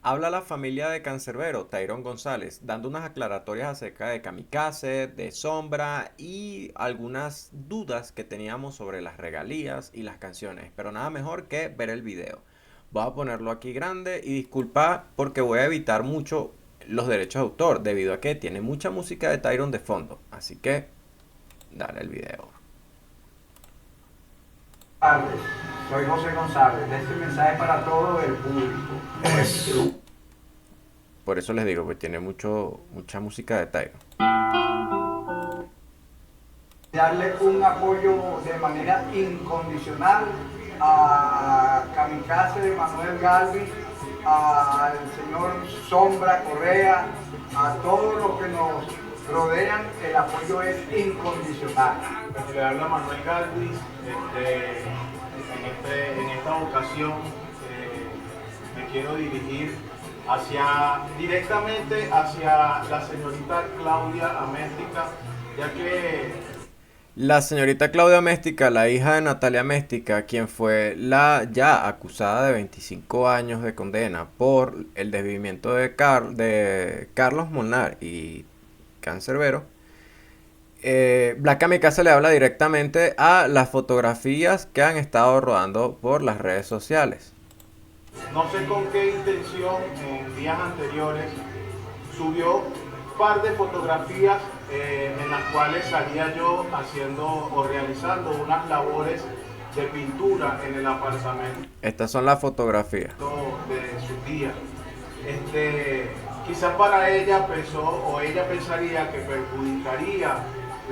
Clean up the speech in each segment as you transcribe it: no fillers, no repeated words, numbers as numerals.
Habla la familia de Cancerbero, Tyron González, dando unas aclaratorias acerca de Kamikaze, de Sombra y algunas dudas que teníamos sobre las regalías y las canciones. Pero nada mejor que ver el video. Voy a ponerlo aquí grande y disculpa porque voy a evitar mucho los derechos de autor debido a que tiene mucha música de Tyron de fondo. Así que dale el video. Tardes, soy José González. Este mensaje para todo el público. Por eso les digo que tiene mucha música de Tyron. Darle un apoyo de manera incondicional a Kamikaze de Manuel Galvis, al señor Sombra Correa, a todos los que nos rodean. El apoyo es incondicional. Le habla Manuel Galvis. En esta ocasión me quiero dirigir directamente hacia la señorita Claudia Améstica, ya que La señorita Claudia Méstica, la hija de Natalia Méstica, quien fue la ya acusada de 25 años de condena por el desvivimiento de Carlos Molnar y Cancerbero, Black Kamikaze le habla directamente a las fotografías que han estado rodando por las redes sociales. no sé con qué intención en días anteriores subió un par de fotografías en las cuales salía yo haciendo o realizando unas labores de pintura en el apartamento Estas son las fotografías. de su tía. Quizás para ella pensó o ella pensaría que perjudicaría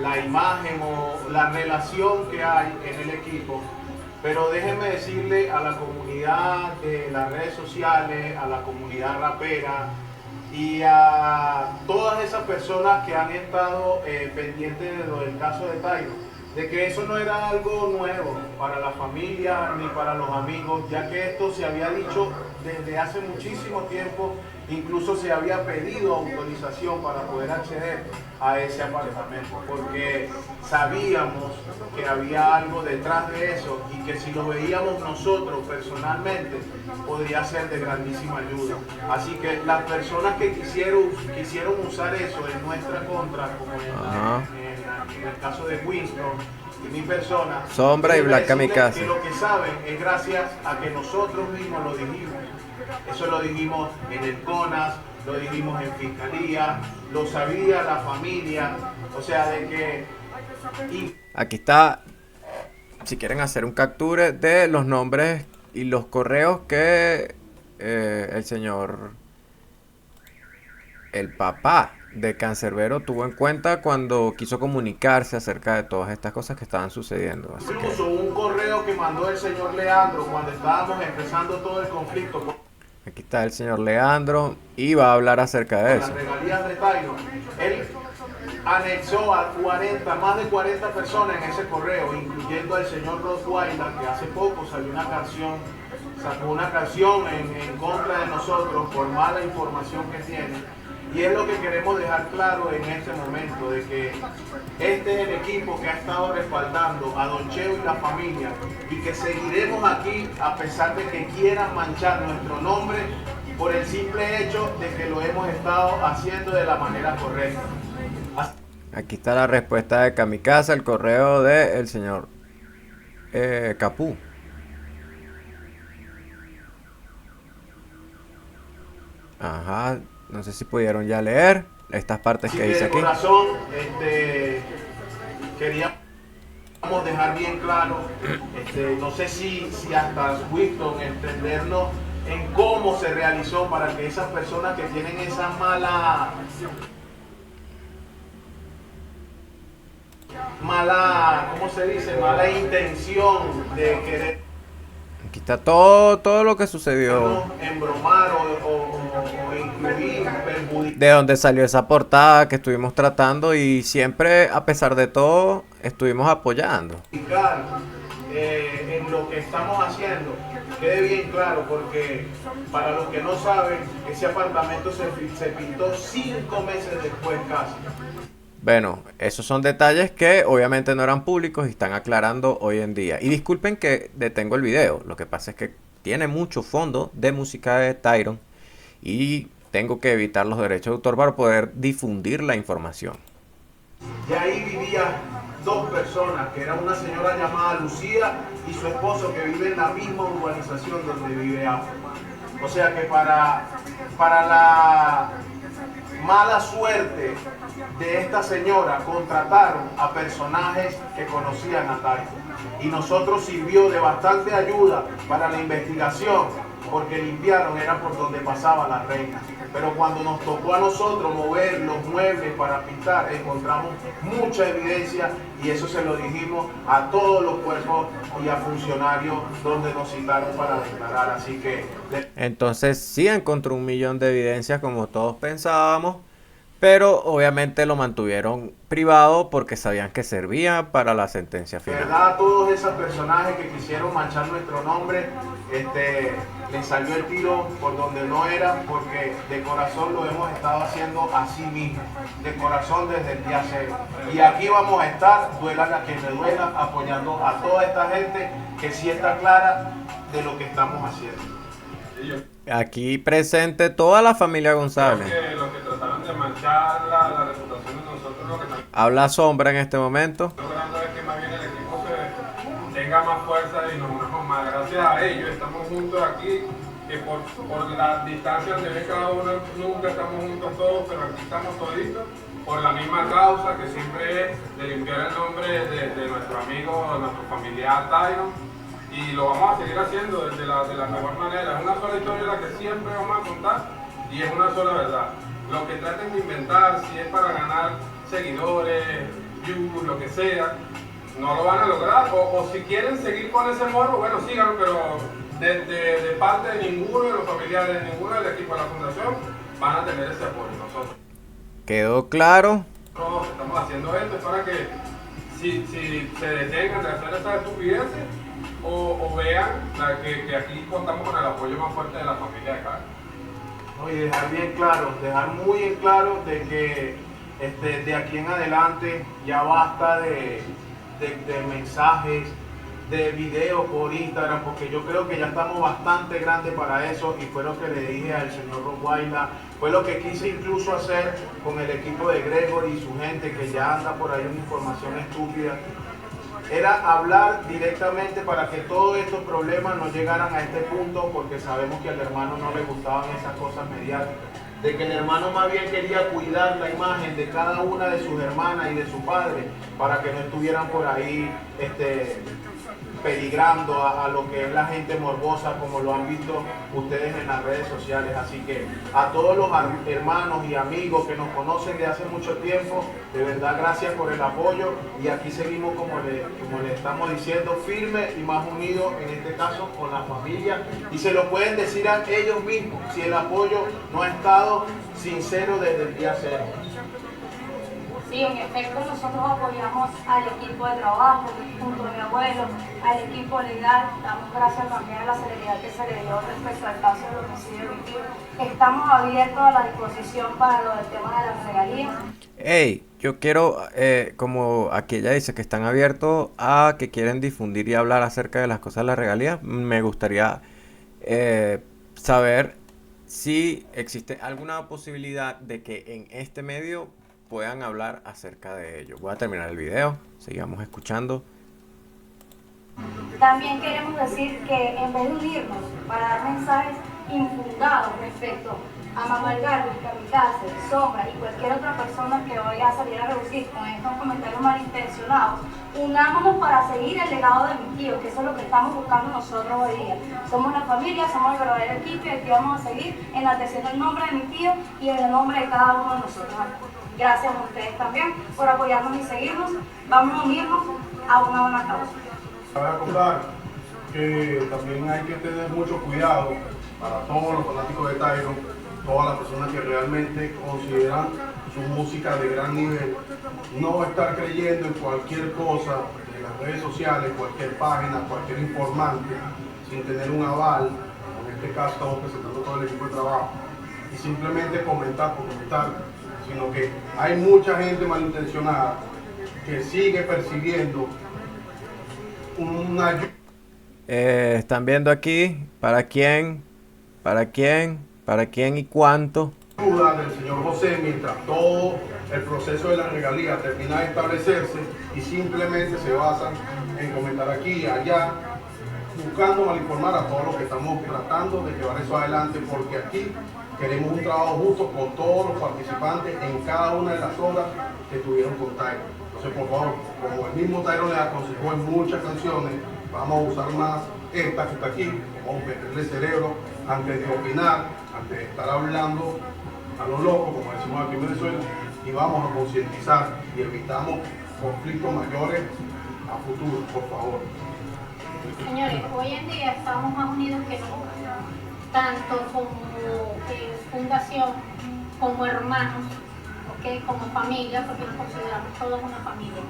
la imagen o la relación que hay en el equipo, pero déjenme decirle a la comunidad de las redes sociales, a la comunidad rapera y a todas esas personas que han estado pendientes de lo del caso de Tyron, de que eso no era algo nuevo para la familia ni para los amigos, ya que esto se había dicho desde hace muchísimo tiempo. Incluso se había pedido autorización para poder acceder a ese apartamento, porque sabíamos que había algo detrás de eso y que si lo veíamos nosotros personalmente podría ser de grandísima ayuda. Así que las personas que quisieron usar eso en nuestra contra, como en el caso de Winston y mi persona, Sombra y Black Kamikaze. que lo que saben es gracias a que nosotros mismos lo dijimos. Eso lo dijimos en el CONAS, lo dijimos en Fiscalía, lo sabía la familia, o sea, de que... Aquí está, si quieren hacer un capture de los nombres y los correos que el papá de Cancerbero tuvo en cuenta cuando quiso comunicarse acerca de todas estas cosas que estaban sucediendo. Así que Incluso un correo que mandó el señor Leandro cuando estábamos empezando todo el conflicto aquí está el señor Leandro y va a hablar acerca de con eso. las regalías de Tyron. Él anexó a más de 40 personas en ese correo, incluyendo al señor Rottweiler, que hace poco sacó una canción en contra de nosotros por mala información que tiene. Y es lo que queremos dejar claro en este momento, de que este es el equipo que ha estado respaldando a Don Cheo y la familia, y que seguiremos aquí a pesar de que quieran manchar nuestro nombre por el simple hecho de que lo hemos estado haciendo de la manera correcta. Aquí está la respuesta de Kamikaze al correo del señor Capú. Ajá, no sé si pudieron ya leer estas partes Así que que dice de aquí. corazón queríamos dejar bien claro, no sé si hasta Winston entendernos en cómo se realizó para que esas personas que tienen esa ¿cómo se dice? Mala intención de querer Aquí está todo lo que sucedió. embromar o incluir, perjudicar. De donde salió esa portada que estuvimos tratando y siempre, a pesar de todo, estuvimos apoyando. En lo que estamos haciendo, quede bien claro, porque para los que no saben, ese apartamento se pintó 5 meses después casi. Bueno, esos son detalles que obviamente no eran públicos y están aclarando hoy en día. Y disculpen que detengo el video, lo que pasa es que tiene mucho fondo de música de Tyron y tengo que evitar los derechos de autor para poder difundir la información. Y ahí vivían dos personas, que era una señora llamada Lucía y su esposo, que vive en la misma urbanización donde vive Afro. O sea que para la mala suerte de esta señora, contrataron a personajes que conocían a Tairo. Y nosotros sirvió de bastante ayuda para la investigación, porque limpiaron era por donde pasaba la reina. Pero cuando nos tocó a nosotros mover los muebles para pintar, encontramos mucha evidencia, y eso se lo dijimos a todos los cuerpos y a funcionarios donde nos citaron para declarar. Así que... Entonces sí encontró 1.000.000 de evidencias como todos pensábamos, pero obviamente lo mantuvieron privado porque sabían que servía para la sentencia final. ¿Verdad? Todos esos personajes que quisieron manchar nuestro nombre, les salió el tiro por donde no era, porque de corazón lo hemos estado haciendo así mismo, de corazón desde el día cero. Y aquí vamos a estar, duela a quien le duela, apoyando a toda esta gente que sí está clara de lo que estamos haciendo. Aquí presente toda la familia González. Los que trataron de manchar la reputación de nosotros, lo que están Habla Sombra en este momento. logrando es que más bien el equipo tenga más fuerza y nos unamos más. Gracias a ellos estamos juntos aquí, que por la distancia de cada uno nunca estamos juntos todos, pero aquí estamos toditos por la misma causa, que siempre es de limpiar el nombre de nuestro amigo, de nuestro familiar Tyron. Y lo vamos a seguir haciendo de la mejor manera. Es una sola historia la que siempre vamos a contar, y es una sola verdad. Lo que traten de inventar, si es para ganar seguidores, views, lo que sea, no lo van a lograr. O si quieren seguir con ese morbo, bueno, síganlo, pero de parte de ninguno de los familiares, de ninguno del equipo de la fundación, van a tener ese apoyo. Nosotros ¿Quedó claro? estamos haciendo esto es para que si se detengan de hacer esas estupideces, o vean que aquí contamos con el apoyo más fuerte de la familia de acá. No, y dejar bien claro, dejar muy en claro de que de aquí en adelante ya basta de mensajes, de videos por Instagram, porque yo creo que ya estamos bastante grandes para eso, y fue lo que le dije al señor Rottweiler, fue lo que quise incluso hacer con el equipo de Gregory y su gente, que ya anda por ahí una información estúpida. Era hablar directamente para que todos estos problemas no llegaran a este punto, porque sabemos que al hermano no le gustaban esas cosas mediáticas, de que el hermano más bien quería cuidar la imagen de cada una de sus hermanas y de su padre, para que no estuvieran por ahí peligrando a lo que es la gente morbosa, como lo han visto ustedes en las redes sociales. Así que a todos los hermanos y amigos que nos conocen de hace mucho tiempo, de verdad gracias por el apoyo, y aquí seguimos, como le estamos diciendo, firmes y más unidos, en este caso con la familia, y se lo pueden decir a ellos mismos si el apoyo no ha estado sincero desde el día cero. Sí, en efecto, nosotros apoyamos al equipo de trabajo, junto a mi abuelo, al equipo legal. Damos gracias también a la celeridad que se le dio respecto al caso del homicidio víctima. Estamos abiertos a la disposición para lo del tema de las regalías. Hey, yo quiero, como aquí ella dice que están abiertos a que quieren difundir y hablar acerca de las cosas de las regalías, me gustaría saber si existe alguna posibilidad de que en este medio puedan hablar acerca de ello. Voy a terminar el video, sigamos escuchando. También queremos decir que en vez de unirnos para dar mensajes infundados respecto a Manuel Galvez, Kamikaze, Sombra y cualquier otra persona que vaya a salir a reducir con estos comentarios malintencionados, unámonos para seguir el legado de mi tío, que eso es lo que estamos buscando nosotros hoy día. Somos la familia, somos el verdadero equipo, y aquí vamos a seguir enalteciendo el nombre de mi tío y en el nombre de cada uno de nosotros. Gracias a ustedes también por apoyarnos y seguirnos. Vamos a unirnos a una buena causa. Cabe acotar que también hay que tener mucho cuidado para todos los fanáticos de Tyron, todas las personas que realmente consideran su música de gran nivel, no estar creyendo en cualquier cosa de las redes sociales, cualquier página, cualquier informante, sin tener un aval. En este caso estamos presentando todo el equipo de trabajo, y simplemente comentar por comentar, sino que hay mucha gente malintencionada que sigue percibiendo una... Están viendo aquí, ¿para quién ¿Para quién y cuánto? Ayuda del señor José mientras todo el proceso de la regalía termina de establecerse y simplemente se basan en comentar aquí y allá, buscando malinformar a todos los que estamos tratando de llevar eso adelante, porque aquí queremos un trabajo justo con todos los participantes en cada una de las obras que tuvieron con Tyron. Entonces, por favor, como el mismo Tyron le aconsejó en muchas canciones, vamos a usar más esta que está aquí, vamos a meterle cerebro antes de opinar, antes de estar hablando a lo loco, como decimos aquí en Venezuela, y vamos a concientizar y evitamos conflictos mayores a futuro, por favor. Señores, hoy en día estamos más unidos que nunca, tanto como fundación, como hermanos, ¿ok? Como familia, porque nos consideramos todos una familia.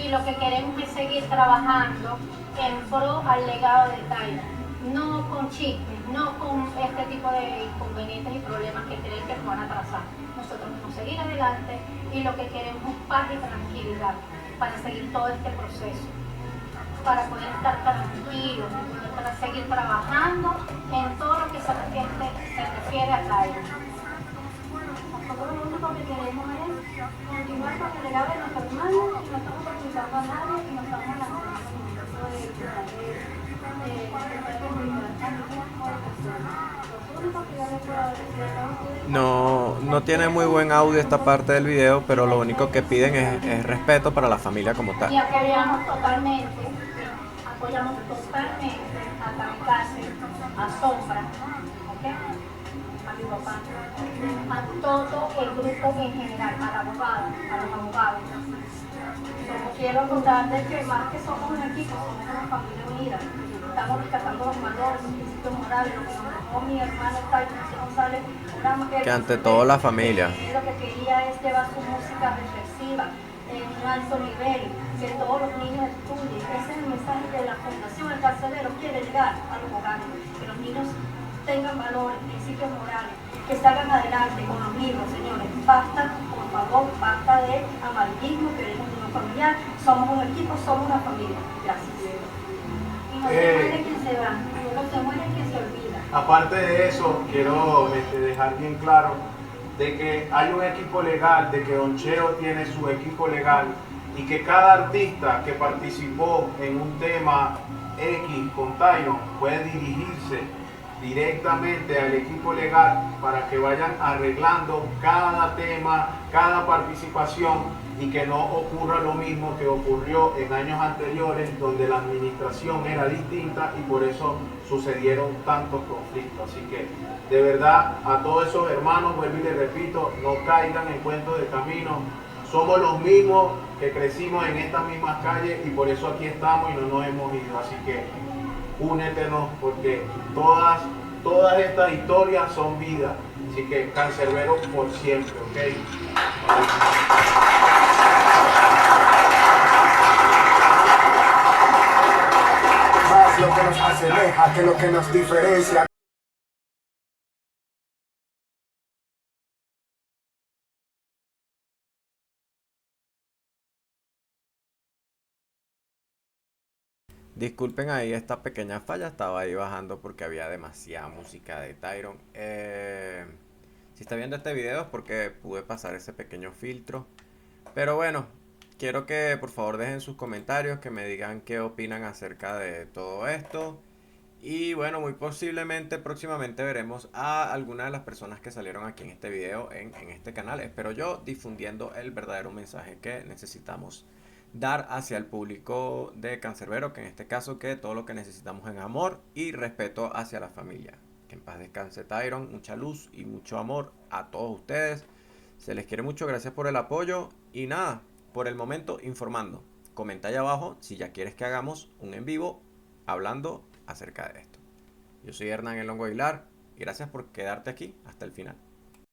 Y lo que queremos es seguir trabajando en pro al legado de Tyron. No con chismes, no con este tipo de inconvenientes y problemas que creen que nos van a atrasar. Nosotros vamos a seguir adelante y lo que queremos es paz y tranquilidad para seguir todo este proceso, para poder estar tranquilos, para seguir trabajando en todo lo que se refiere a Tyron. Nosotros lo único que queremos es continuar con el legado de nuestros hermanos y no estamos participando a nadie y no estamos lanzando ningún tipo de No tiene muy buen audio esta parte del video, pero lo único que piden es respeto para la familia como tal. Y apoyamos totalmente a Kamikaze, a Sombra, ¿okay? A mi papá, a todo el grupo en general, a los abogados. Como quiero contarles que más que somos un equipo, somos una familia unida. Estamos rescatando los valores, los principios morales, lo que nos dejó mi hermano Tyron González, que ante todo la familia. Lo que quería es llevar su música reflexiva en un alto nivel, que todos los niños estudien. Ese es el mensaje que la Fundación El Carcelero quiere llegar a los hogares, que los niños tengan valores, principios morales, que salgan adelante con los libros, señores. Basta, por favor, basta de amarillismo, queremos una familiar, somos un equipo, somos una familia. Gracias. Y no se muere quien se va, no se muere quien se olvida. Aparte de eso, quiero dejar bien claro de que hay un equipo legal, de que Don Cheo tiene su equipo legal y que cada artista que participó en un tema X con Tyron puede dirigirse directamente al equipo legal para que vayan arreglando cada tema, cada participación y que no ocurra lo mismo que ocurrió en años anteriores donde la administración era distinta y por eso sucedieron tantos conflictos. Así que de verdad a todos esos hermanos, vuelvo y les repito, no caigan en cuentos de camino. Somos los mismos que crecimos en estas mismas calles y por eso aquí estamos y no nos hemos ido. Así que únetenos porque todas estas historias son vidas. Así que Cancerbero por siempre, ¿ok? Más lo que nos asemeja que lo que nos diferencia. Disculpen ahí esta pequeña falla, estaba ahí bajando porque había demasiada música de Tyron. Si está viendo este video es porque pude pasar ese pequeño filtro. Pero bueno, quiero que por favor dejen sus comentarios, que me digan qué opinan acerca de todo esto. Y bueno, muy posiblemente próximamente veremos a algunas de las personas que salieron aquí en este video en este canal. Espero yo difundiendo el verdadero mensaje que necesitamos dar hacia el público de Cancerbero, que en este caso que todo lo que necesitamos es amor y respeto hacia la familia. Que en paz descanse Tyron, mucha luz y mucho amor a todos ustedes. Se les quiere mucho, gracias por el apoyo y nada, por el momento informando. Comenta ahí abajo si ya quieres que hagamos un en vivo hablando acerca de esto. Yo soy Hernán El Hongo Aguilar y gracias por quedarte aquí hasta el final.